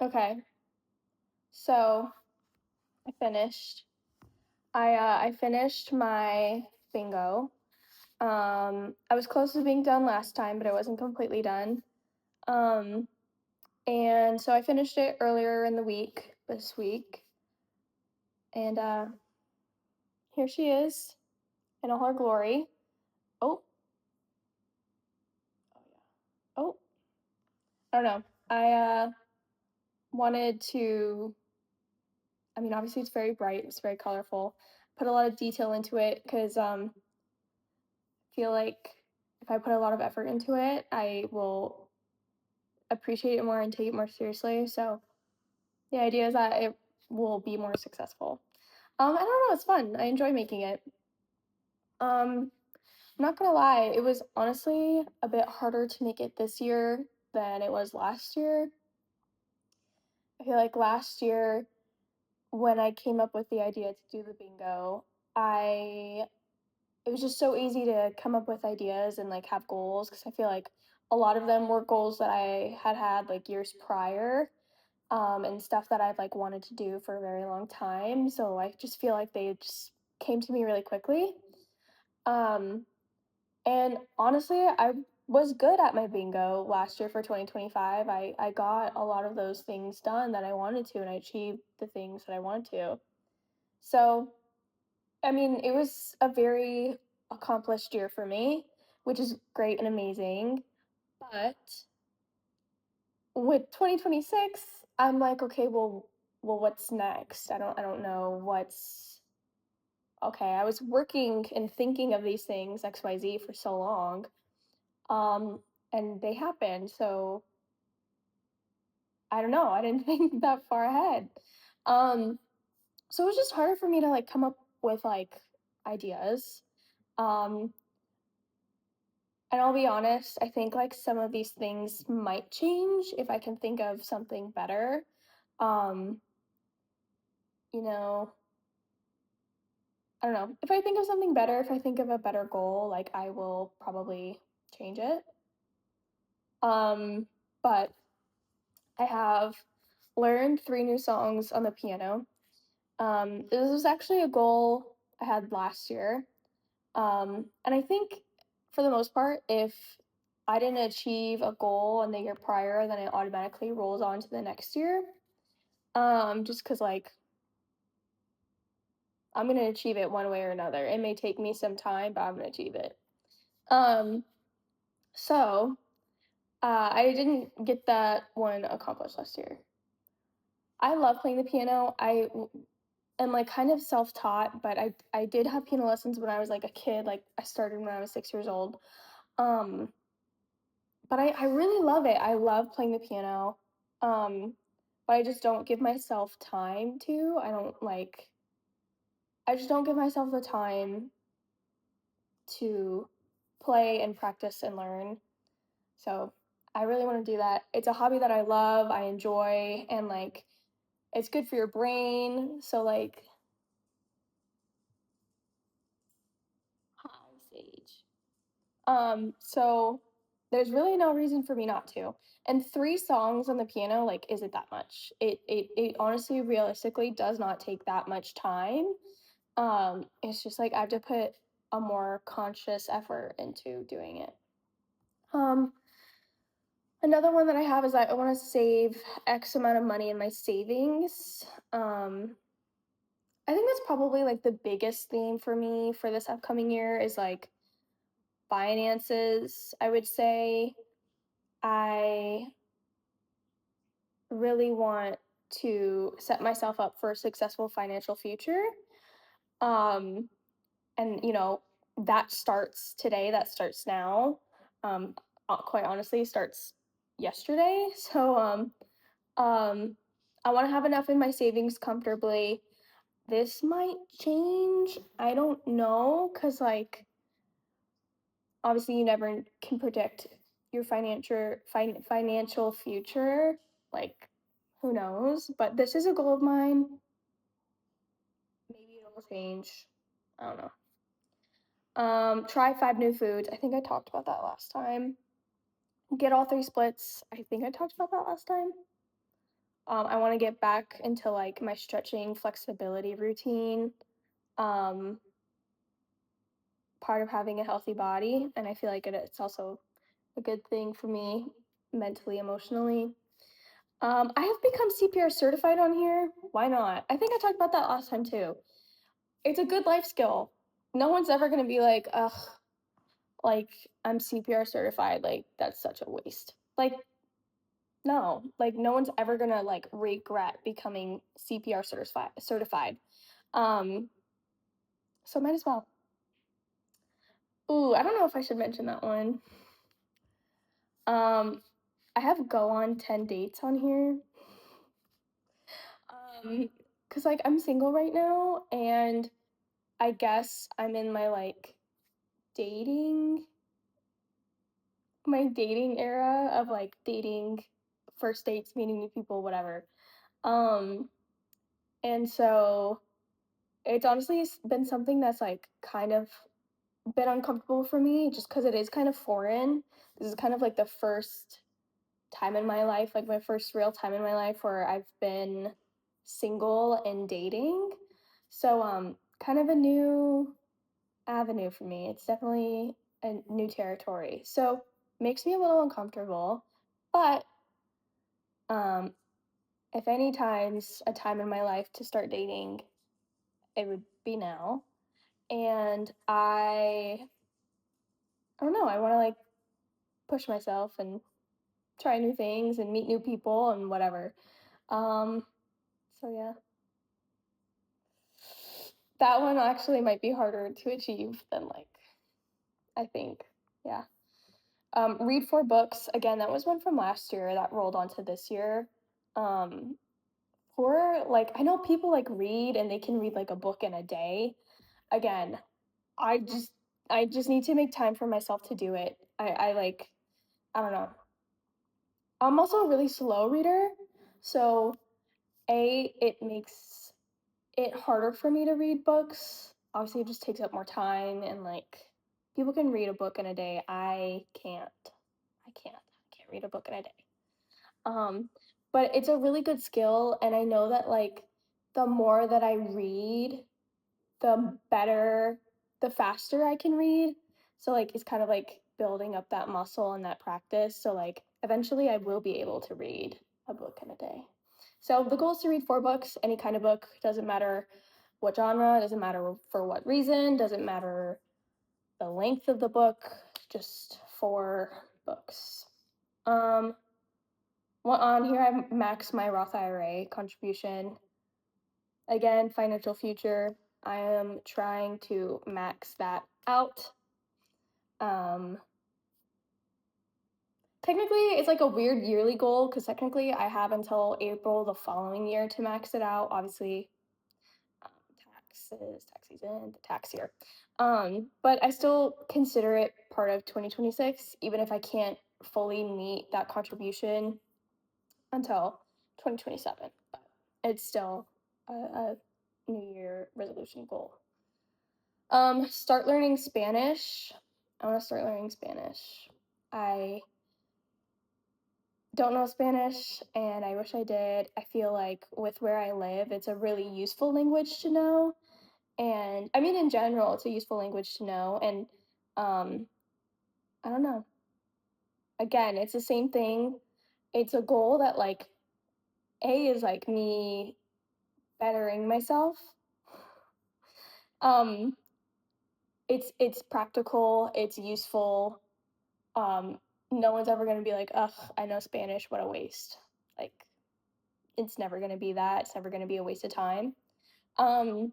Okay, so I finished. I finished my bingo. I was close to being done last time, but I wasn't completely done. Um, and so I finished it earlier in the week, this week, and here she is in all her glory. Oh, oh yeah. Oh, I don't know. I wanted to. I mean, obviously, it's very bright. It's very colorful. Put a lot of detail into it because feel like if I put a lot of effort into it, I will appreciate it more and take it more seriously. So the idea is that it will be more successful. I don't know, it's fun. I enjoy making it. I'm not gonna lie, it was honestly a bit harder to make it this year than it was last year. I feel like last year when I came up with the idea to do the bingo, I it was just so easy to come up with ideas and like have goals because I feel like a lot of them were goals that I had like years prior, and stuff that I've like wanted to do for a very long time. So I just feel like they just came to me really quickly. Um, and honestly, I was good at my bingo last year for 2025. I got a lot of those things done that I wanted to, and I achieved the things that I wanted to. So I mean, it was a very accomplished year for me, which is great and amazing. But with 2026, I'm like, okay, well, what's next? I don't know what's okay. I was working and thinking of these things XYZ for so long, um, and they happened. So I don't know. I didn't think that far ahead. Um, so it was just harder for me to like come up with like ideas. Um, And I'll be honest, I think like some of these things might change if I can think of something better. Um, you know, I don't know. If I think of something better, if I think of a better goal, like I will probably change it. But I have learned 3 new songs on the piano. This was actually a goal I had last year. And I think for the most part, if I didn't achieve a goal in the year prior, then it automatically rolls on to the next year. Just because like I'm gonna achieve it one way or another. It may take me some time, but I'm gonna achieve it. Um, so I didn't get that one accomplished last year. I love playing the piano. Am like kind of self-taught, but I did have piano lessons when I was like a kid. Like I started when I was 6 years old. Um, But I really love it. I love playing the piano, um, but I just don't give myself time to. I just don't give myself the time to play and practice and learn. So, I really wanna do that. It's a hobby that I love, I enjoy, and, like, it's good for your brain, so, like hi, Sage. So there's really no reason for me not to. And 3 songs on the piano, like, isn't that much. It honestly, realistically does not take that much time. It's just like I have to put a more conscious effort into doing it. Um, Another one that I have is that I want to save X amount of money in my savings. I think that's probably like the biggest theme for me for this upcoming year is like finances, I would say. I really want to set myself up for a successful financial future. Um, and that starts today, that starts now. Um, quite honestly, starts yesterday. So um, I want to have enough in my savings comfortably. This might change. I don't know, cause like obviously you never can predict your financial future. Like, who knows? But this is a goal of mine. Maybe it'll change. I don't know. Try 5 new foods. I think I talked about that last time. Get all 3 splits. I think I talked about that last time. I want to get back into like my stretching flexibility routine. Um, Part of having a healthy body, and I feel like it's also a good thing for me mentally, emotionally. I have become CPR certified on here. Why not? I think I talked about that last time too. It's a good life skill. No one's ever gonna be like, ugh, like I'm CPR certified. Like that's such a waste. Like no, like no one's ever gonna like regret becoming CPR certified. Um, so might as well. Ooh, I don't know if I should mention that one. Um, I have go on 10 dates on here. Cause like I'm single right now, and I guess I'm in my like dating dating era of like dating, first dates, meeting new people, whatever. Um, and so it's honestly been something that's like kind of been uncomfortable for me just because it is kind of foreign. This is kind of like the first time in my life, like my first real time in my life where I've been single and dating. So kind of a new avenue for me. It's definitely a new territory. So makes me a little uncomfortable, but um if any time's a time in my life to start dating, it would be now. And I don't know, I want to like push myself and try new things and meet new people and whatever. Um so yeah. That one actually might be harder to achieve than like I think. Yeah. Read 4 books. Again, that was one from last year that rolled onto this year. Um, for like, I know people like read and they can read like a book in a day. Again, I just, I just need to make time for myself to do it. I like, I don't know. I'm also a really slow reader, so it makes it harder for me to read books. Obviously, it just takes up more time, and like people can read a book in a day. I can't. I can't read a book in a day. Um, but it's a really good skill, and I know that like the more that I read, the better, the faster I can read. So like it's kind of like building up that muscle and that practice. So like eventually I will be able to read a book in a day. So the goal is to read 4 books, any kind of book, doesn't matter what genre, doesn't matter for what reason, doesn't matter the length of the book, just 4 books. Um, well, on here I've maxed my Roth IRA contribution. Again, financial future. I am trying to max that out. Um, Technically, it's like a weird yearly goal because technically I have until April the following year to max it out. Obviously, um, tax season, the tax year. But I still consider it part of 2026, even if I can't fully meet that contribution until 2027. But it's still a New Year resolution goal. Start learning Spanish. I want to start learning Spanish. I don't know Spanish and I wish I did. I feel like with where I live, it's a really useful language to know. And I mean, in general, it's a useful language to know. And um, I don't know. Again, it's the same thing. It's a goal that, like, A is like me bettering myself. Um, it's practical, it's useful. Um, no one's ever gonna be like, ugh, I know Spanish, what a waste. Like, it's never gonna be that. It's never gonna be a waste of time. Um,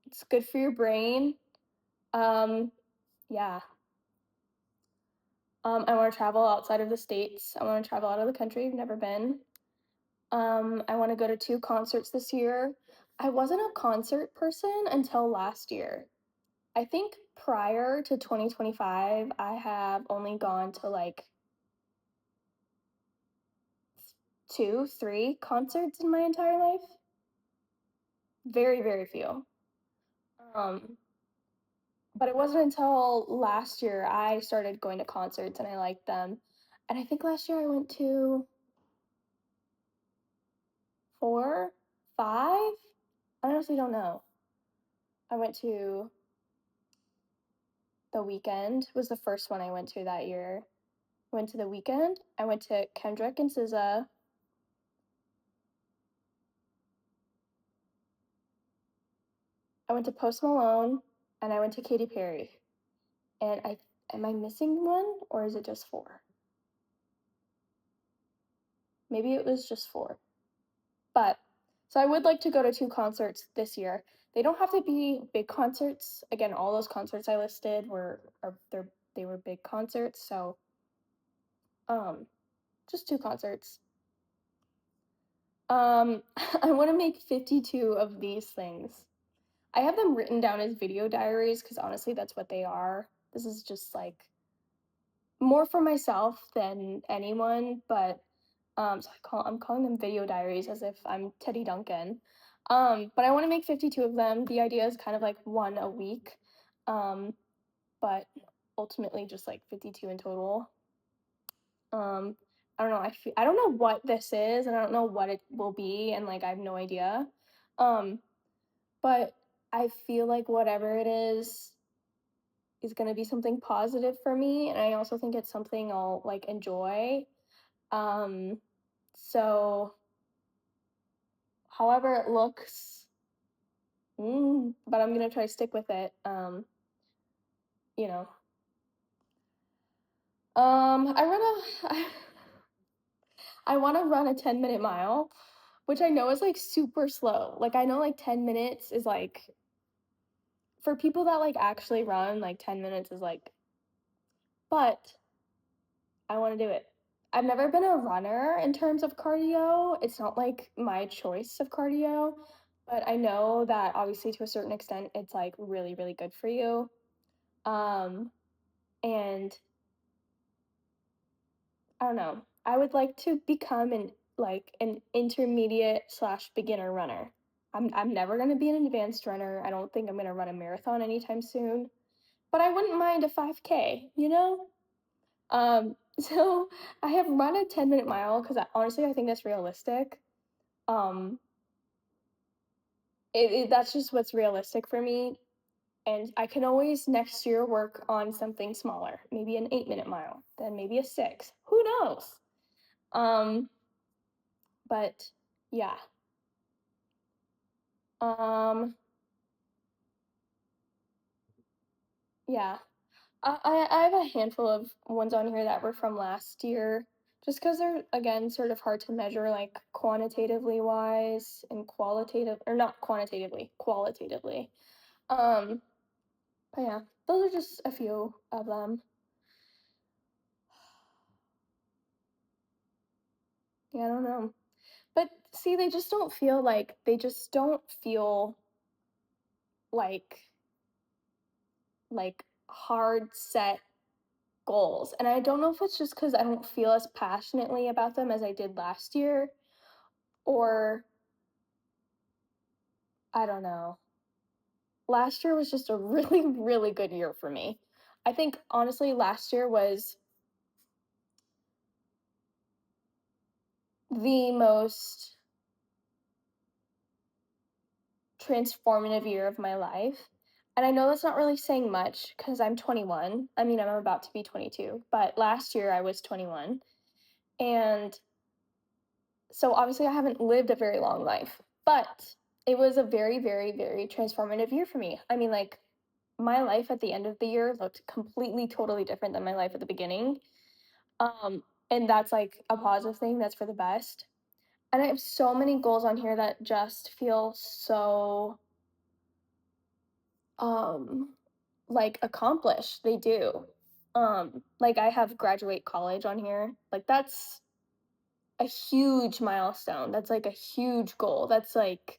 it's good for your brain. Um, yeah. I want to travel outside of the states. I want to travel out of the country. I've never been. I want to go to 2 concerts this year. I wasn't a concert person until last year. I think prior to 2025, I have only gone to like 2, 3 concerts in my entire life. Very, very few. Um, but it wasn't until last year I started going to concerts and I liked them. And I think last year I went to 4, 5? I honestly don't know. I went to The Weekend was the first one I went to that year. Went to The Weekend. I went to Kendrick and SZA. I went to Post Malone, and I went to Katy Perry. And I am I missing one or is it just 4? Maybe it was just 4. But so I would like to go to 2 concerts this year. They don't have to be big concerts. Again, all those concerts I listed they were big concerts, so um just 2 concerts. I want to make 52 of these things. I have them written down as video diaries because honestly that's what they are. This is just like more for myself than anyone, but so I'm calling them video diaries as if I'm Teddy Duncan. But I want to make 52 of them. The idea is kind of like one a week, but ultimately just like 52 in total. Um, I don't know. I don't know what this is, and I don't know what it will be, and like I have no idea. Um, but I feel like whatever it is going to be something positive for me, and I also think it's something I'll like enjoy. Um, so however it looks, but I'm gonna try to stick with it. You know, I run a, I want to run a 10-minute mile, which I know is like super slow. Like I know like 10 minutes is like for people that like actually run, like 10 minutes is like, but I want to do it. I've never been a runner in terms of cardio. It's not like my choice of cardio, but I know that obviously to a certain extent it's like really, really good for you. Um, and I don't know. I would like to become an intermediate slash beginner runner. I'm never gonna be an advanced runner. I don't think I'm gonna run a marathon anytime soon, but I wouldn't mind a 5K, you know? So I have run a 10-minute mile because honestly I think that's realistic. Um, that's just what's realistic for me. And I can always next year work on something smaller, maybe an 8-minute mile, then maybe a 6. Who knows? Um, but yeah. Um, yeah. I have a handful of ones on here that were from last year, just because they're again sort of hard to measure like quantitatively wise and qualitative or not quantitatively, qualitatively. Um, but yeah, those are just a few of them. Yeah, I don't know. But see, they just don't feel like hard set goals. And I don't know if it's just because I don't feel as passionately about them as I did last year, or I don't know. Last year was just a really, really good year for me. I think honestly, last year was the most transformative year of my life. And I know that's not really saying much because I'm 21. I mean, I'm about to be 22, but last year I was 21. And so obviously I haven't lived a very long life, but it was a very, very, very transformative year for me. I mean, like, my life at the end of the year looked completely, totally different than my life at the beginning. And that's like a positive thing, that's for the best. And I have so many goals on here that just feel so um like accomplished. They do. Like I have graduate college on here. Like that's a huge milestone. That's like a huge goal. That's like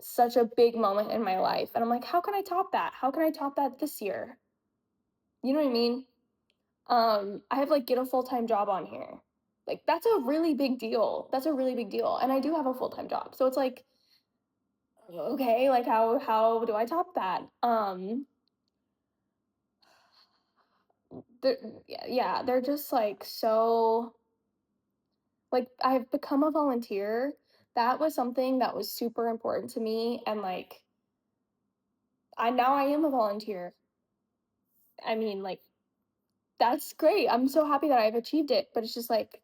such a big moment in my life. And I'm like, how can I top that? How can I top that this year? You know what I mean? I have like get a full-time job on here. Like that's a really big deal. That's a really big deal. And I do have a full-time job. So it's like, okay, like how do I top that? They're, yeah, they're just like so like, I've become a volunteer. That was something that was super important to me, and, like, I am a volunteer. I mean, like, that's great. I'm so happy that I've achieved it, but it's just like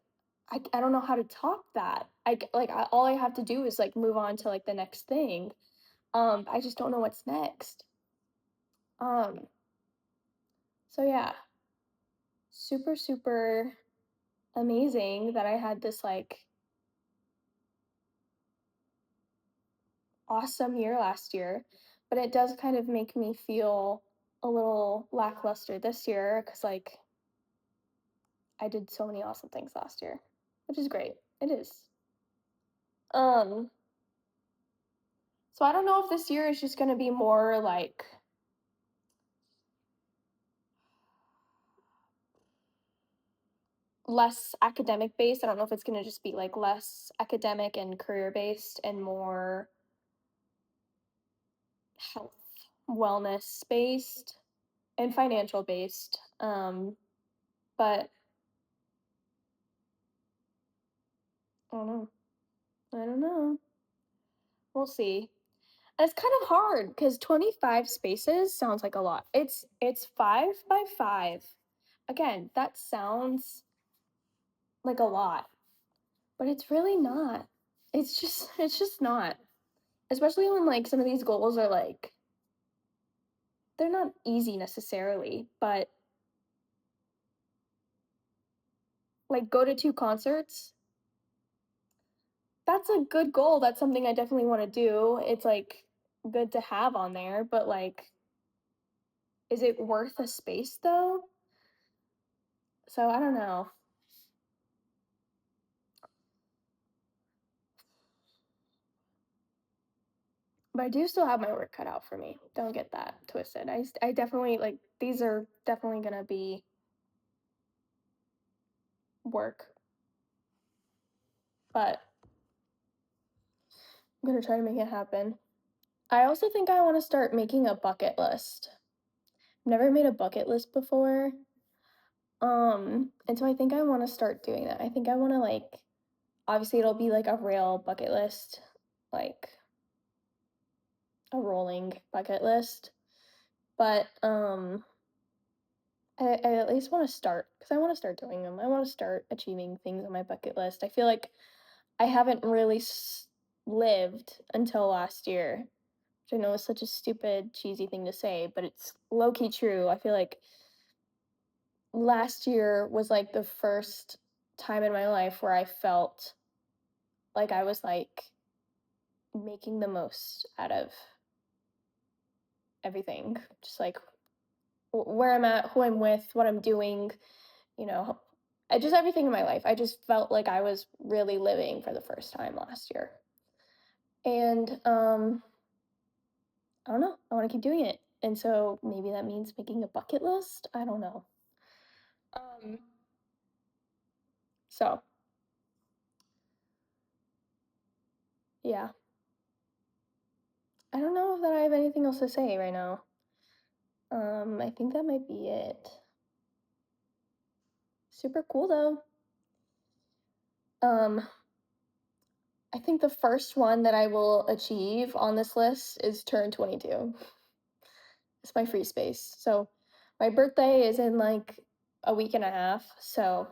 I don't know how to top that. All I have to do is like move on to like the next thing. I just don't know what's next. Um, so yeah, super super amazing that I had this like awesome year last year, but it does kind of make me feel a little lackluster this year because like I did so many awesome things last year, which is great. It is. Um, so I don't know if this year is just gonna be more like less academic based. I don't know if it's gonna just be like less academic and career based and more health, wellness based and financial based. But I don't know. I don't know. We'll see. And it's kind of hard because 25 spaces sounds like a lot. It's 5 by 5. Again, that sounds like a lot, but it's really not. It's just not. Especially when like some of these goals are like they're not easy necessarily, but like go to 2 concerts, that's a good goal. That's something I definitely want to do. It's like good to have on there, but like is it worth a space though? So I don't know. But I do still have my work cut out for me. Don't get that twisted. I definitely like these are definitely going to be work, but I'm going to try to make it happen. I also think I want to start making a bucket list. I've never made a bucket list before. And so I think I want to start doing that. I think I want to like obviously it'll be like a real bucket list, like a rolling bucket list. But I at least want to start because I want to start doing them. I want to start achieving things on my bucket list. I feel like I haven't really lived until last year, which I know is such a stupid, cheesy thing to say, but it's low key true. I feel like last year was like the first time in my life where I felt like I was like making the most out of everything. Just like where I'm at, who I'm with, what I'm doing, you know, just everything in my life. I just felt like I was really living for the first time last year. And I don't know. I want to keep doing it. And so maybe that means making a bucket list. I don't know. Um so yeah. I don't know that I have anything else to say right now. I think that might be it. Super cool though. Um, I think the first one that I will achieve on this list is turn 22. It's my free space. So my birthday is in like a week and a half. So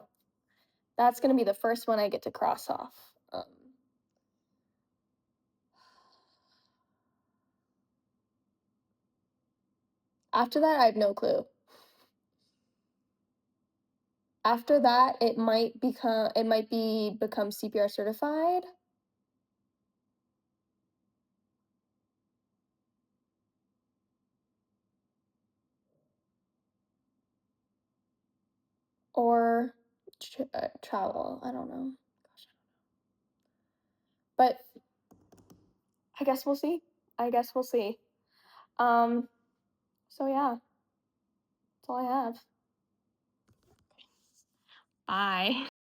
that's going to be the first one I get to cross off. After that, I have no clue. After that, it might be become CPR certified or travel. I don't know. Gosh, but I guess we'll see. I guess we'll see. Um, so yeah, that's all I have. Bye.